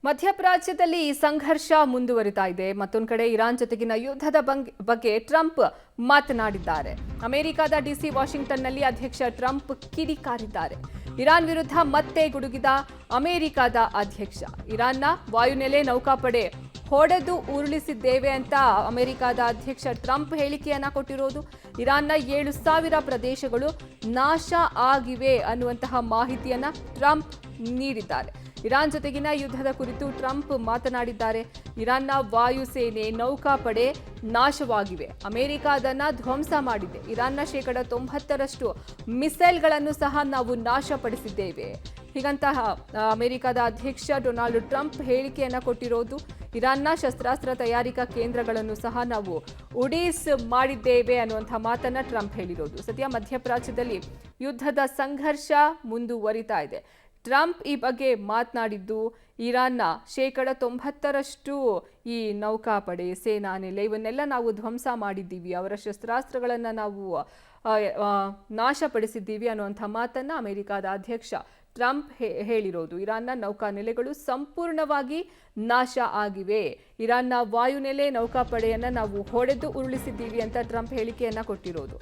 ಮಧ್ಯಪ್ರಾಚ್ಯದಲ್ಲಿ ಸಂಘರ್ಷ ಮುಂದುವರಿತಾ ಇದೆ. ಮತ್ತೊಂದು ಕಡೆ ಇರಾನ್ ಜೊತೆಗಿನ ಯುದ್ಧದ ಬಗ್ಗೆ ಟ್ರಂಪ್ ಮಾತನಾಡಿದ್ದಾರೆ. ಅಮೆರಿಕದ ಡಿಸಿ ವಾಷಿಂಗ್ಟನ್ನಲ್ಲಿ ಅಧ್ಯಕ್ಷ ಟ್ರಂಪ್ ಕಿಡಿಕಾರಿದ್ದಾರೆ. ಇರಾನ್ ವಿರುದ್ಧ ಮತ್ತೆ ಗುಡುಗಿದ ಅಮೆರಿಕದ ಅಧ್ಯಕ್ಷ. ಇರಾನ್ನ ವಾಯುನೆಲೆ ನೌಕಾಪಡೆ ಹೊಡೆದು ಉರುಳಿಸಿದ್ದೇವೆ ಅಂತ ಅಮೆರಿಕದ ಅಧ್ಯಕ್ಷ ಟ್ರಂಪ್ ಹೇಳಿಕೆಯನ್ನ ಕೊಟ್ಟಿರೋದು. ಇರಾನ್ನ 7,000 ಪ್ರದೇಶಗಳು ನಾಶ ಆಗಿವೆ ಅನ್ನುವಂತಹ ಮಾಹಿತಿಯನ್ನ ಟ್ರಂಪ್ ನೀಡಿದ್ದಾರೆ. ಇರಾನ್ ಜೊತೆಗಿನ ಯುದ್ಧದ ಕುರಿತು ಟ್ರಂಪ್ ಮಾತನಾಡಿದ್ದಾರೆ. ಇರಾನ್ನ ವಾಯುಸೇನೆ ನೌಕಾಪಡೆ ನಾಶವಾಗಿವೆ. ಅಮೆರಿಕ ಅದನ್ನ ಧ್ವಂಸ ಮಾಡಿದೆ. ಇರಾನ್ನ 90% ಮಿಸೈಲ್ಗಳನ್ನು ಸಹ ನಾವು ನಾಶಪಡಿಸಿದ್ದೇವೆ. ಹೀಗಂತಹ ಅಮೆರಿಕದ ಅಧ್ಯಕ್ಷ ಡೊನಾಲ್ಡ್ ಟ್ರಂಪ್ ಹೇಳಿಕೆಯನ್ನ ಕೊಟ್ಟಿರೋದು. ಇರಾನ್ನ ಶಸ್ತ್ರಾಸ್ತ್ರ ತಯಾರಿಕಾ ಕೇಂದ್ರಗಳನ್ನು ಸಹ ನಾವು ಉಡೀಸ್ ಮಾಡಿದ್ದೇವೆ ಅನ್ನುವಂಥ ಮಾತನ್ನ ಟ್ರಂಪ್ ಹೇಳಿರೋದು. ಸದ್ಯ ಮಧ್ಯಪ್ರಾಚ್ಯದಲ್ಲಿ ಯುದ್ಧದ ಸಂಘರ್ಷ ಮುಂದುವರಿತಾ ಇದೆ. ಟ್ರಂಪ್ ಈ ಬಗ್ಗೆ ಮಾತನಾಡಿದ್ದು ಇರಾನ್ನ 90% ಈ ನೌಕಾಪಡೆ ಸೇನಾನೆಲೆ ಇವನ್ನೆಲ್ಲ ನಾವು ಧ್ವಂಸ ಮಾಡಿದ್ದೀವಿ, ಅವರ ಶಸ್ತ್ರಾಸ್ತ್ರಗಳನ್ನು ನಾವು ನಾಶಪಡಿಸಿದ್ದೀವಿ ಅನ್ನುವಂಥ ಮಾತನ್ನ ಅಮೆರಿಕದ ಅಧ್ಯಕ್ಷ ಟ್ರಂಪ್ ಹೇಳಿರೋದು. ಇರಾನ್ನ ನೌಕಾನೆಲೆಗಳು ಸಂಪೂರ್ಣವಾಗಿ ನಾಶ ಆಗಿವೆ. ಇರಾನ್ನ ವಾಯುನೆಲೆ ನೌಕಾಪಡೆಯನ್ನ ನಾವು ಹೊಡೆದು ಉರುಳಿಸಿದ್ದೀವಿ ಅಂತ ಟ್ರಂಪ್ ಹೇಳಿಕೆಯನ್ನ ಕೊಟ್ಟಿರೋದು.